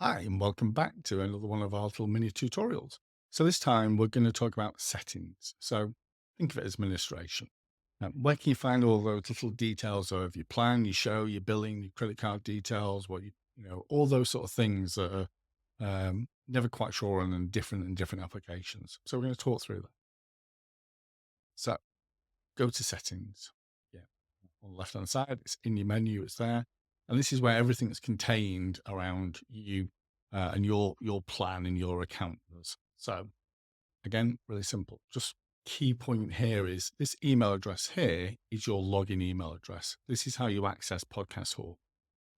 Hi, and welcome back to another one of our little mini tutorials. So this time we're going to talk about settings. So think of it as administration. Where can you find all those little details of your plan, your show, your billing, your credit card details, all those sort of things that are never quite sure on and different in different applications. So we're going to talk through that. So go to settings. Yeah. On the left-hand side, it's in your menu, it's there. And this is where everything is contained around you and your plan and your account does. So again, really simple. Just key point here is this email address here is your login email address. This is how you access Podcast Hall.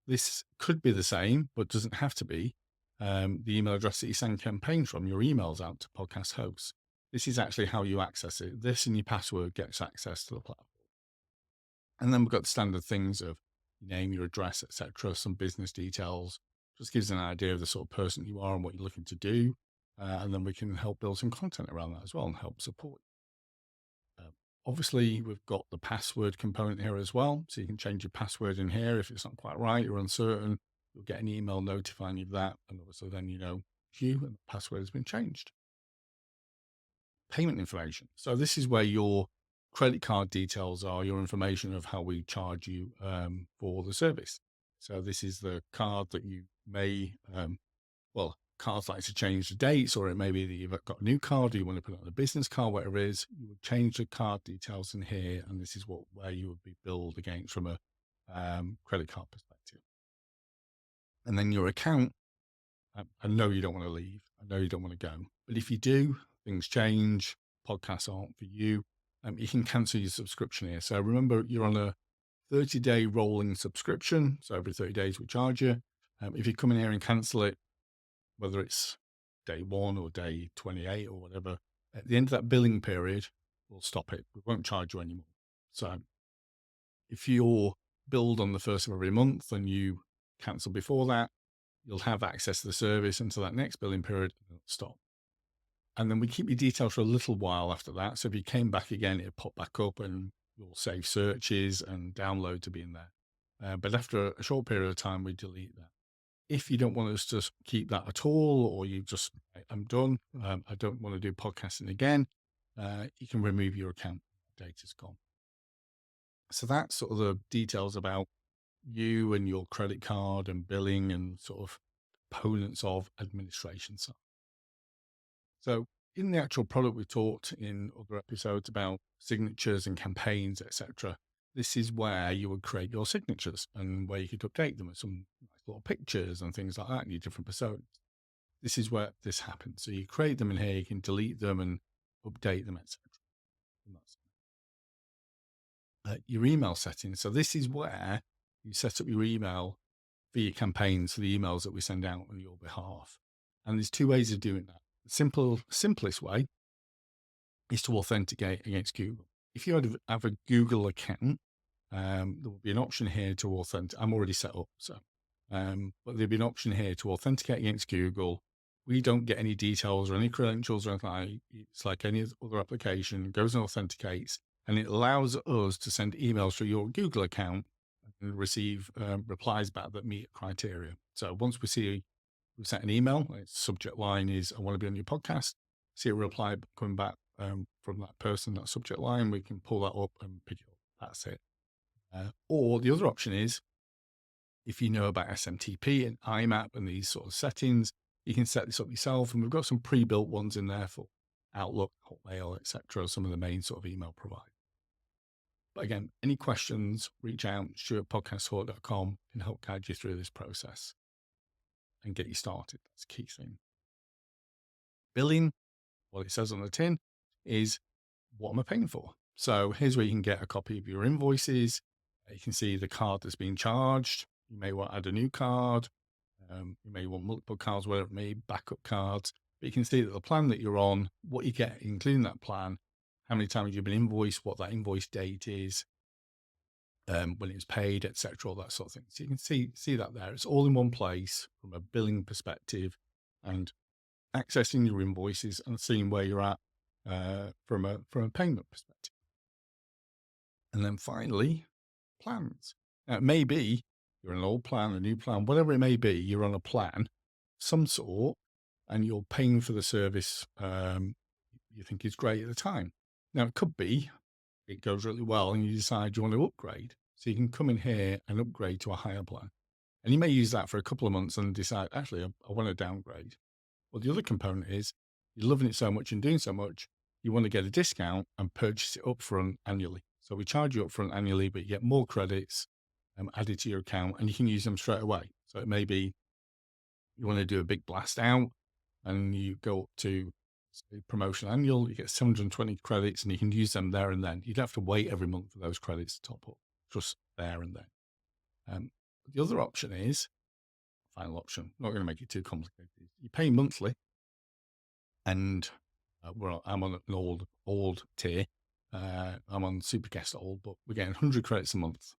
This could be the same, but doesn't have to be. The email address that you send campaigns from, your emails out to podcast hosts. This is actually how you access it. This and your password gets access to the platform. And then we've got the standard things of your name, your address, etc., some business details. Just gives an idea of the sort of person you are and what you're looking to do. And then we can help build some content around that as well and help support. Obviously, we've got the password component here as well. So you can change your password in here if it's not quite right or uncertain. You'll get an email notifying you of that. And obviously then you know you and the password has been changed. Payment information. So this is where your credit card details are, your information of how we charge you for the service. So this is the card that you may, cards like to change the dates, or it may be that you've got a new card, or you want to put it on a business card, whatever it is, you would change the card details in here. And this is where you would be billed against from a credit card perspective. And then your account, I know you don't want to leave. I know you don't want to go. But if you do, things change, podcasts aren't for you, you can cancel your subscription here. So remember, you're on a 30-day rolling subscription. So every 30 days we charge you. If you come in here and cancel it, whether it's day 1 or day 28 or whatever, at the end of that billing period, we'll stop it. We won't charge you anymore. So if you're billed on the first of every month and you cancel before that, you'll have access to the service until that next billing period and it'll stop. And then we keep your details for a little while after that. So if you came back again, it'll pop back up and you'll save searches and download to be in there. But after a short period of time, we delete that. If you don't want us to keep that at all, or you just, I'm done, I don't want to do podcasting again, you can remove your account. Data's gone. So that's sort of the details about you and your credit card and billing and sort of components of administration. So in the actual product, we talked in other episodes about signatures and campaigns, etc. This is where you would create your signatures and where you could update them with some nice little pictures and things like that in your different personas. This is where this happens. So you create them in here, you can delete them and update them, etc. Your email settings. So this is where you set up your email for your campaigns, for the emails that we send out on your behalf. And there's two ways of doing that. The simplest way is to authenticate against Google. If you have a Google account, there will be an option here to authenticate. I'm already set up, but there'll be an option here to authenticate against Google. We don't get any details or any credentials or anything like that. It's like any other application, goes and authenticates, and it allows us to send emails through your Google account and receive replies back that meet criteria. So once we've sent an email, its subject line is, I want to be on your podcast, see a reply coming back from that person, that subject line, we can pull that up and pick it up. That's it. Or the other option is, if you know about SMTP and IMAP and these sort of settings, you can set this up yourself. And we've got some pre-built ones in there for Outlook, Hotmail, etc. Some of the main sort of email providers. But again, any questions, reach out, stuart@podcasthawk.com can help guide you through this process and get you started. That's the key thing. Billing, what it says on the tin is, what am I paying for? So here's where you can get a copy of your invoices. You can see the card that's being charged. You may want to add a new card. You may want multiple cards, whatever it may be, backup cards. But you can see that the plan that you're on, what you get, including that plan, how many times you've been invoiced, what that invoice date is, when it was paid, etc., all that sort of thing. So you can see that there. It's all in one place from a billing perspective and accessing your invoices and seeing where you're at from a payment perspective. And then finally, plans. Now, it may be you're on an old plan, a new plan, whatever it may be, you're on a plan some sort, and you're paying for the service you think is great at the time. Now, it could be it goes really well and you decide you want to upgrade. So you can come in here and upgrade to a higher plan. And you may use that for a couple of months and decide, actually, I want to downgrade. Well, the other component is you're loving it so much and doing so much, you want to get a discount and purchase it upfront annually. So we charge you upfront annually, but you get more credits added to your account and you can use them straight away. So it may be you want to do a big blast out and you go up to promotion annual, you get 720 credits and you can use them there and then. You don't have to wait every month for those credits to top up, just there and then. The other option is, final option, not going to make it too complicated. You pay monthly and I'm on an old tier. I'm on Super Guest Old, but we're getting 100 credits a month.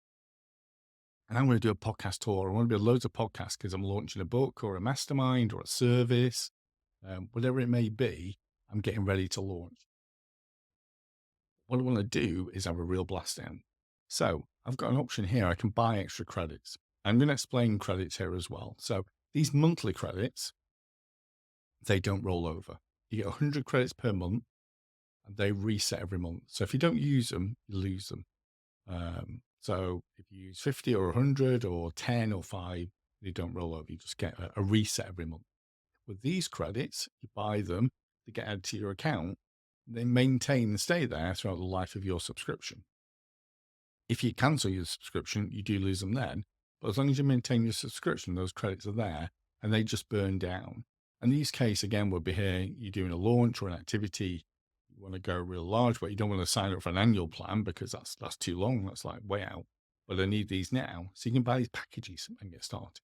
And I'm going to do a podcast tour. I want to do loads of podcasts because I'm launching a book or a mastermind or a service, whatever it may be. I'm getting ready to launch. What I want to do is have a real blast down. So I've got an option here. I can buy extra credits. I'm going to explain credits here as well. So these monthly credits, they don't roll over. You get 100 credits per month and they reset every month. So if you don't use them, you lose them. So if you use 50 or 100 or 10 or 5, they don't roll over. You just get a reset every month. With these credits, you buy them, they get added to your account, they maintain and stay there throughout the life of your subscription. If you cancel your subscription, you do lose them then. But as long as you maintain your subscription, those credits are there and they just burn down. And these case, again, would be here, you're doing a launch or an activity, you want to go real large, but you don't want to sign up for an annual plan because that's too long. That's like way out. But I need these now. So you can buy these packages and get started.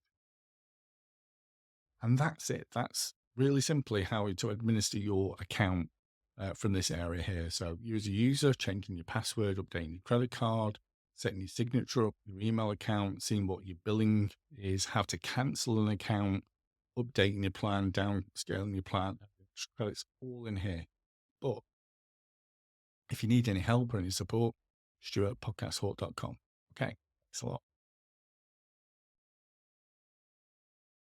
And that's it. That's really simply how to administer your account from this area here. So you as a user, changing your password, updating your credit card, setting your signature up, your email account, seeing what your billing is, how to cancel an account, updating your plan, downscaling your plan, credits all in here. But if you need any help or any support, Stuart at podcasthawk.com. Okay, thanks a lot.